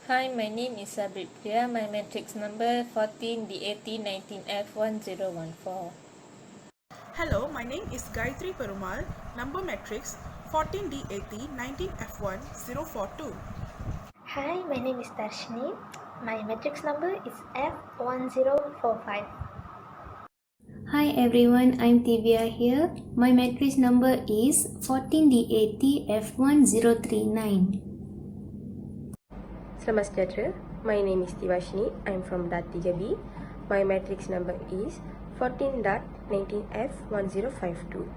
Hi, my name is PRIYA. My matrix number 14 DAT 19F1014. Hello, my name is Gayatheri Perumal, number matrix 14D80 19F1042. Hi, my name is THARSHINNI. My matrix number is F1045. Hi everyone, I'm THIVYA here. My matrix number is 14D80F1039. Selamat sejahtera. My name is THIVAASHINI. I'm from DAT3B. My matrix number is 14.19F1052.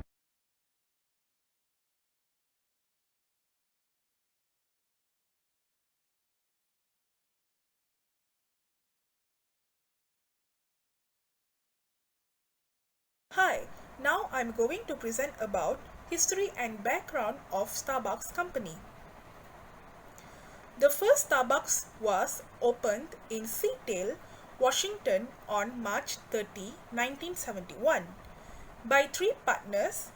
Hi, now I'm going to present about history and background of Starbucks company. The first Starbucks was opened in Seattle, Washington on March 30, 1971 by three partners,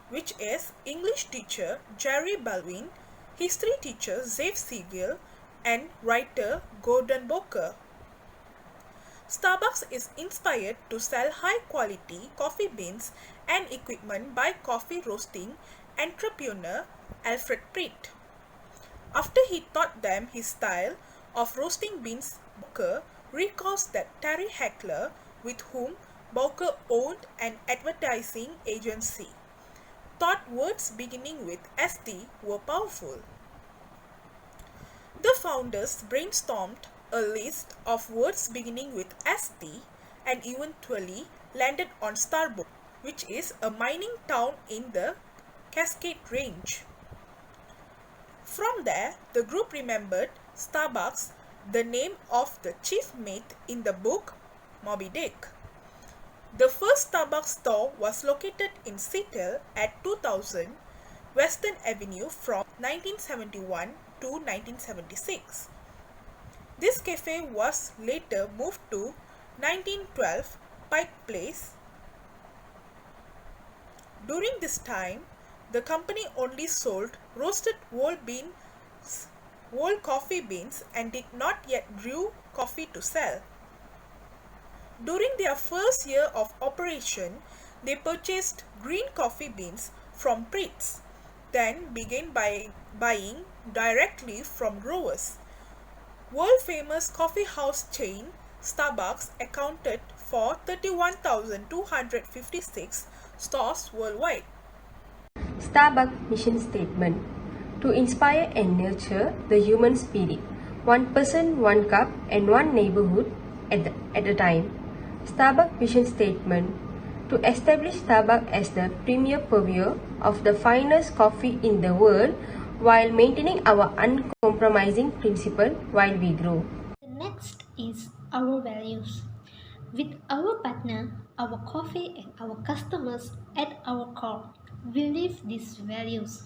which is English teacher Jerry Baldwin, history teacher Zev Siegel, and writer Gordon Booker. Starbucks is inspired to sell high-quality coffee beans and equipment by coffee roasting entrepreneur Alfred Pritt. After he taught them his style of roasting beans, Booker recalls that Terry Heckler, with whom Booker owned an advertising agency, thought words beginning with ST were powerful. The founders brainstormed a list of words beginning with ST and eventually landed on Starbucks, which is a mining town in the Cascade Range. From there, the group remembered Starbucks, the name of the chief mate in the book Moby Dick. The first Starbucks store was located in Seattle at 2000 Western Avenue from 1971 to 1976. This cafe was later moved to 1912 Pike Place. During this time, the company only sold roasted whole coffee beans and did not yet brew coffee to sell. During their first year of operation, they purchased green coffee beans from Pritt's, then began buying directly from growers. World-famous coffee house chain Starbucks accounted for 31,256 stores worldwide. Starbucks mission statement: to inspire and nurture the human spirit, one person, one cup, and one neighborhood at a time. Starbucks vision statement: to establish Starbucks as the premier purveyor of the finest coffee in the world while maintaining our uncompromising principle while we grow. The next is our values. With our partner, our coffee, and our customers at our core, we live these values,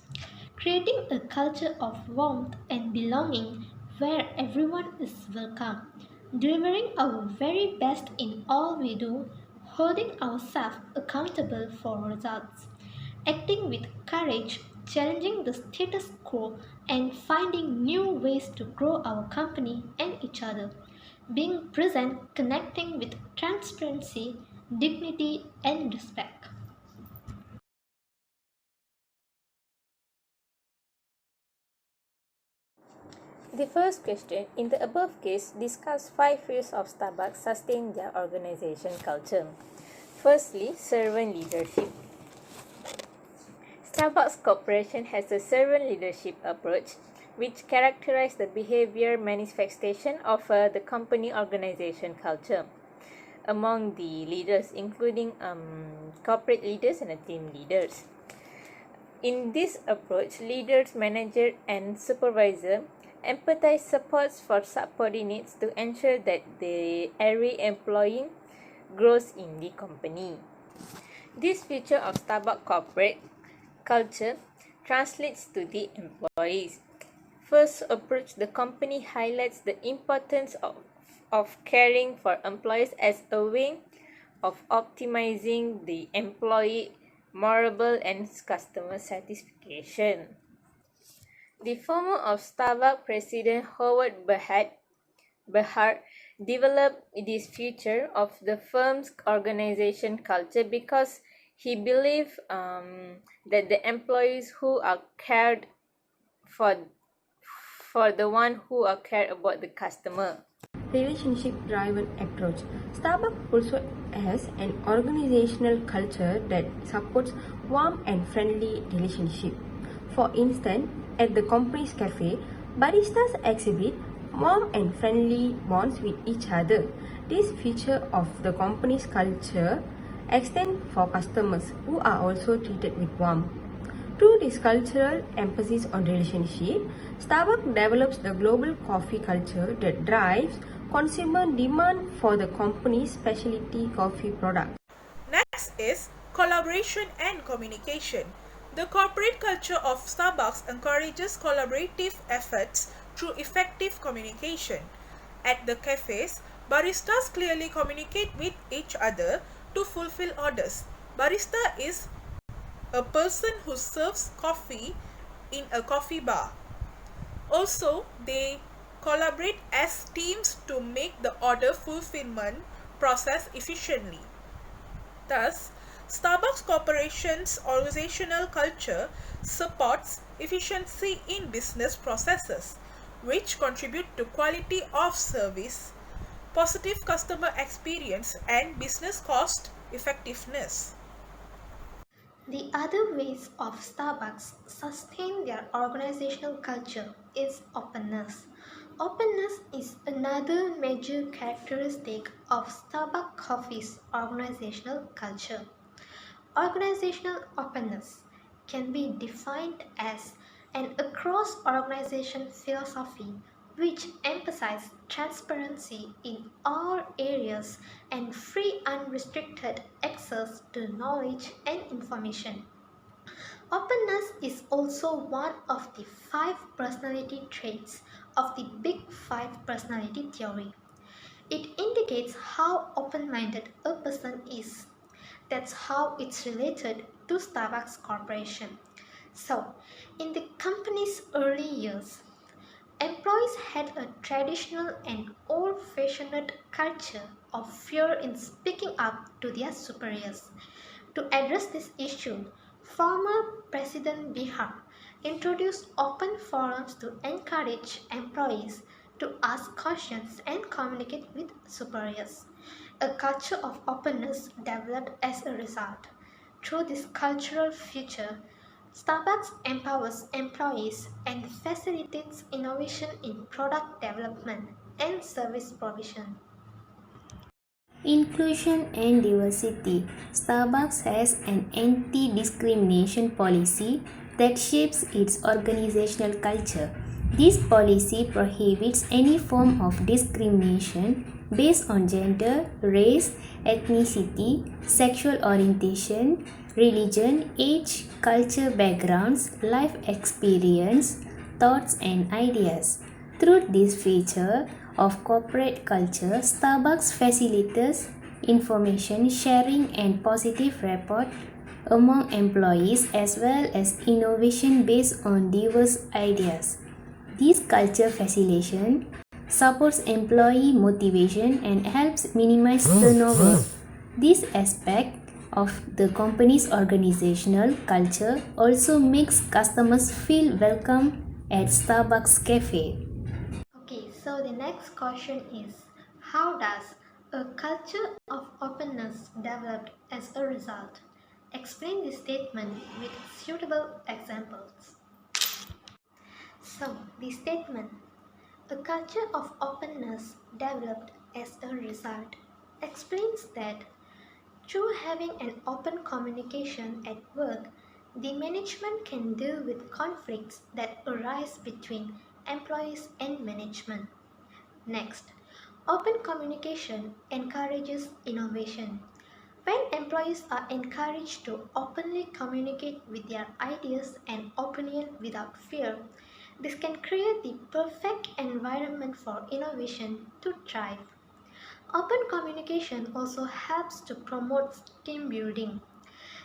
creating a culture of warmth and belonging where everyone is welcome, delivering our very best in all we do, holding ourselves accountable for results, acting with courage, challenging the status quo, and finding new ways to grow our company and each other. Being present, connecting with transparency, dignity, and respect. The first question, in the above case, discuss 5 ways of Starbucks sustain their organization culture. Firstly, servant leadership. Starbucks Corporation has a servant leadership approach which characterizes the behavior manifestation of the company organization culture among the leaders, including corporate leaders and team leaders. In this approach, leaders, manager, and supervisor empathize supports for subordinates to ensure that every employee grows in the company. This feature of Starbucks corporate culture translates to the employees. First approach, the company highlights the importance of caring for employees as a way of optimizing the employee morale and customer satisfaction. The former of Starbucks president Howard Behar developed this feature of the firm's organization culture because he believed that the employees who are cared for the one who are cared about the customer. Relationship-driven approach. Starbucks also has an organizational culture that supports warm and friendly relationship. For instance, at the company's cafe, baristas exhibit warm and friendly bonds with each other. This feature of the company's culture extends for customers who are also treated with warmth. Through this cultural emphasis on relationship, Starbucks develops the global coffee culture that drives consumer demand for the company's specialty coffee product. Next is collaboration and communication. The corporate culture of Starbucks encourages collaborative efforts through effective communication. At the cafes, baristas clearly communicate with each other to fulfill orders. Barista is a person who serves coffee in a coffee bar. Also, they collaborate as teams to make the order fulfillment process efficiently. Thus, Starbucks Corporation's organizational culture supports efficiency in business processes, which contribute to quality of service, positive customer experience, and business cost effectiveness. The other ways of Starbucks sustain their organizational culture is openness. Openness is another major characteristic of Starbucks Coffee's organizational culture. Organizational openness can be defined as an across-organization philosophy which emphasizes transparency in all areas and free unrestricted access to knowledge and information. Openness is also one of the 5 personality traits of the Big Five personality theory. It indicates how open-minded a person is. That's how it's related to Starbucks Corporation. So, in the company's early years, employees had a traditional and old-fashioned culture of fear in speaking up to their superiors. To address this issue, former President Bihar introduced open forums to encourage employees to ask questions and communicate with superiors. A culture of openness developed as a result. Through this cultural feature, Starbucks empowers employees and facilitates innovation in product development and service provision. Inclusion and diversity. Starbucks has an anti-discrimination policy that shapes its organizational culture. This policy prohibits any form of discrimination based on gender, race, ethnicity, sexual orientation, religion, age, culture backgrounds, life experience, thoughts, and ideas. Through this feature of corporate culture, Starbucks facilitates information sharing and positive rapport among employees as well as innovation based on diverse ideas. This culture facilitation supports employee motivation and helps minimize turnover. This aspect of the company's organizational culture also makes customers feel welcome at Starbucks Cafe. Okay, so the next question is, how does a culture of openness develop as a result? Explain the statement with suitable examples. So, the statement, a culture of openness developed as a result, explains that through having an open communication at work, the management can deal with conflicts that arise between employees and management. Next, open communication encourages innovation. When employees are encouraged to openly communicate with their ideas and opinion without fear, this can create the perfect environment for innovation to thrive. Open communication also helps to promote team building.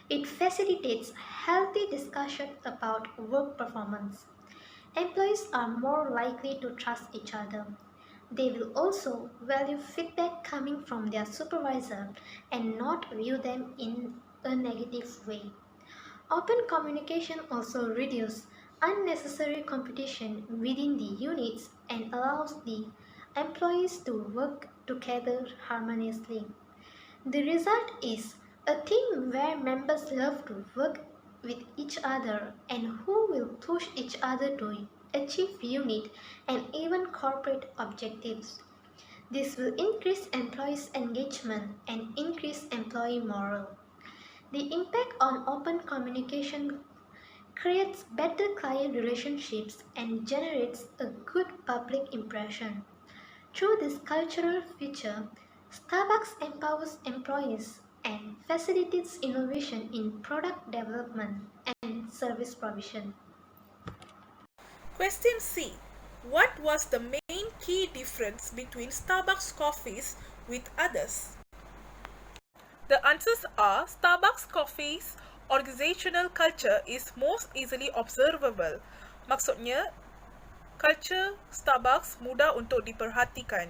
It facilitates healthy discussion about work performance. employees are more likely to trust each other. They will also value feedback coming from their supervisor and not view them in a negative way. Open communication also reduces unnecessary competition within the units and allows the employees to work together harmoniously. The result is a team where members love to work with each other and who will push each other to achieve unit and even corporate objectives. This will increase employees' engagement and increase employee morale. The impact on open communication creates better client relationships and generates a good public impression. Through this cultural feature, Starbucks empowers employees and facilitates innovation in product development and service provision. Question C. What was the main key difference between Starbucks coffees with others? The answers are Starbucks coffee's organizational culture is most easily observable. Maksudnya, culture Starbucks mudah untuk diperhatikan.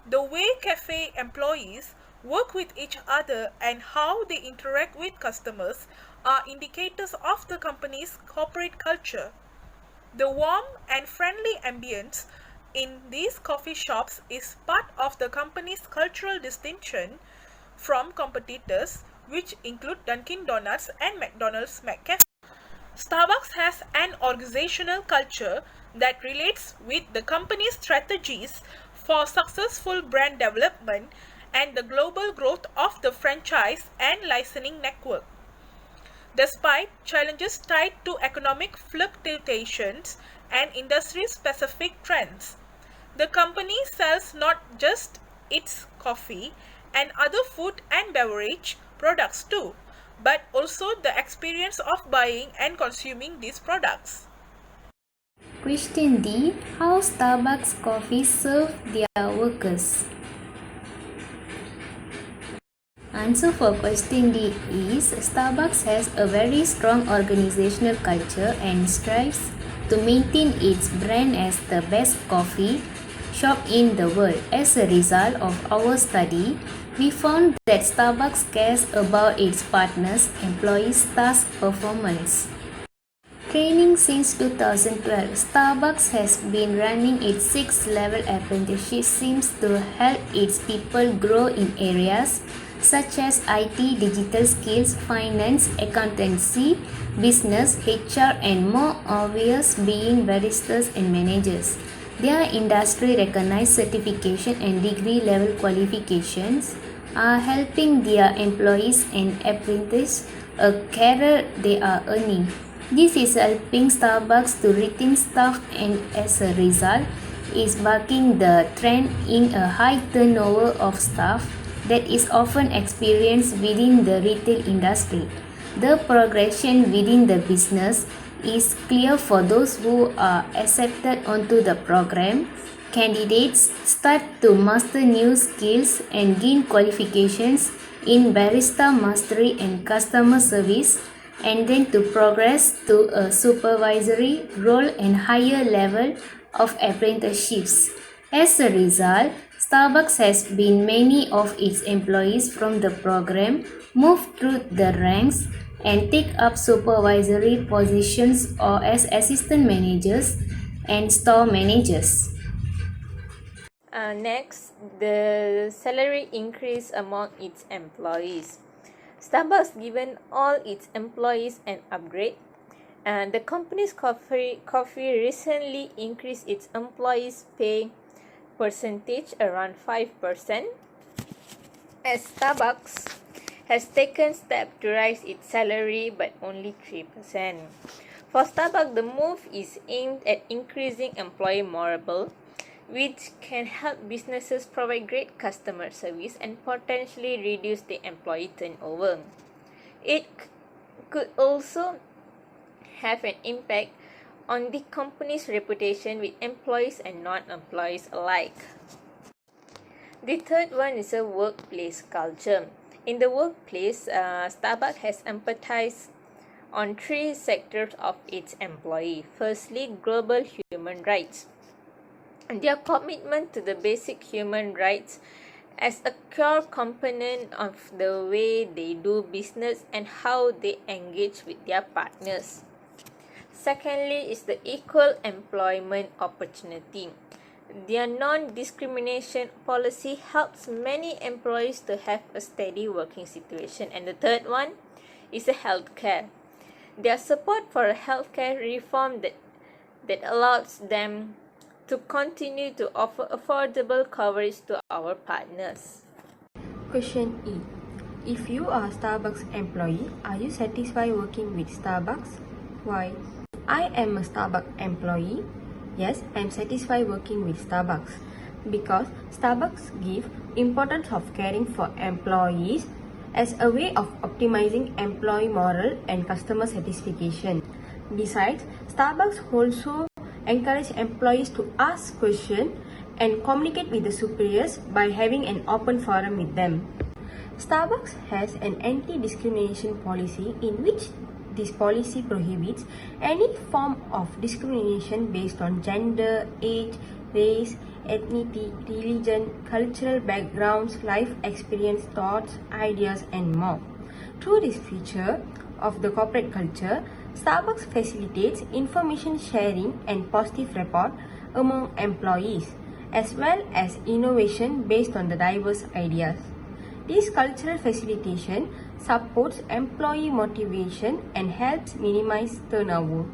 The way cafe employees work with each other and how they interact with customers are indicators of the company's corporate culture. The warm and friendly ambience in these coffee shops is part of the company's cultural distinction from competitors, which include Dunkin' Donuts and McDonald's McCafe. Starbucks has an organizational culture that relates with the company's strategies for successful brand development and the global growth of the franchise and licensing network. Despite challenges tied to economic fluctuations and industry-specific trends, the company sells not just its coffee and other food and beverage products too, but also the experience of buying and consuming these products. Question D. How Starbucks coffee serve their workers? Answer for question D is Starbucks has a very strong organizational culture and strives to maintain its brand as the best coffee shop in the world. As a result of our study, we found that Starbucks cares about its partners' employees' task performance. Training since 2012, Starbucks has been running its 6-level apprenticeship schemes to help its people grow in areas such as IT, digital skills, finance, accountancy, business, HR, and more obvious being baristas and managers. Their industry-recognized certification and degree-level qualifications are helping their employees and apprentices a career they are earning. This is helping Starbucks to retain staff and as a result is bucking the trend in a high turnover of staff that is often experienced within the retail industry. The progression within the business is clear for those who are accepted onto the program. Candidates start to master new skills and gain qualifications in barista mastery and customer service, and then to progress to a supervisory role and higher level of apprenticeships. As a result, Starbucks has been many of its employees from the program move through the ranks and take up supervisory positions or as assistant managers and store managers. Next, the salary increase among its employees. Starbucks given all its employees an upgrade, and the company's coffee recently increased its employees' pay percentage around 5%, as Starbucks has taken steps to rise its salary but only 3%. For Starbucks, the move is aimed at increasing employee morale, which can help businesses provide great customer service and potentially reduce the employee turnover. It could also have an impact on the company's reputation with employees and non-employees alike. The third one is a workplace culture. In the workplace, Starbucks has empathized on three sectors of its employee. Firstly, global human rights. Their commitment to the basic human rights as a core component of the way they do business and how they engage with their partners. Secondly is the equal employment opportunity. Their non-discrimination policy helps many employees to have a steady working situation. And the third one is the healthcare. Their support for a healthcare reform that allows them to continue to offer affordable coverage to our partners. Question E. If you are a Starbucks employee, are you satisfied working with Starbucks? Why? I am a Starbucks employee. Yes, I am satisfied working with Starbucks because Starbucks give importance of caring for employees as a way of optimizing employee morale and customer satisfaction. Besides, Starbucks also encourage employees to ask questions and communicate with the superiors by having an open forum with them. Starbucks has an anti-discrimination policy in which this policy prohibits any form of discrimination based on gender, age, race, ethnicity, religion, cultural backgrounds, life experience, thoughts, ideas, and more. Through this feature of the corporate culture, Starbucks facilitates information sharing and positive rapport among employees, as well as innovation based on the diverse ideas. This cultural facilitation supports employee motivation and helps minimize turnover.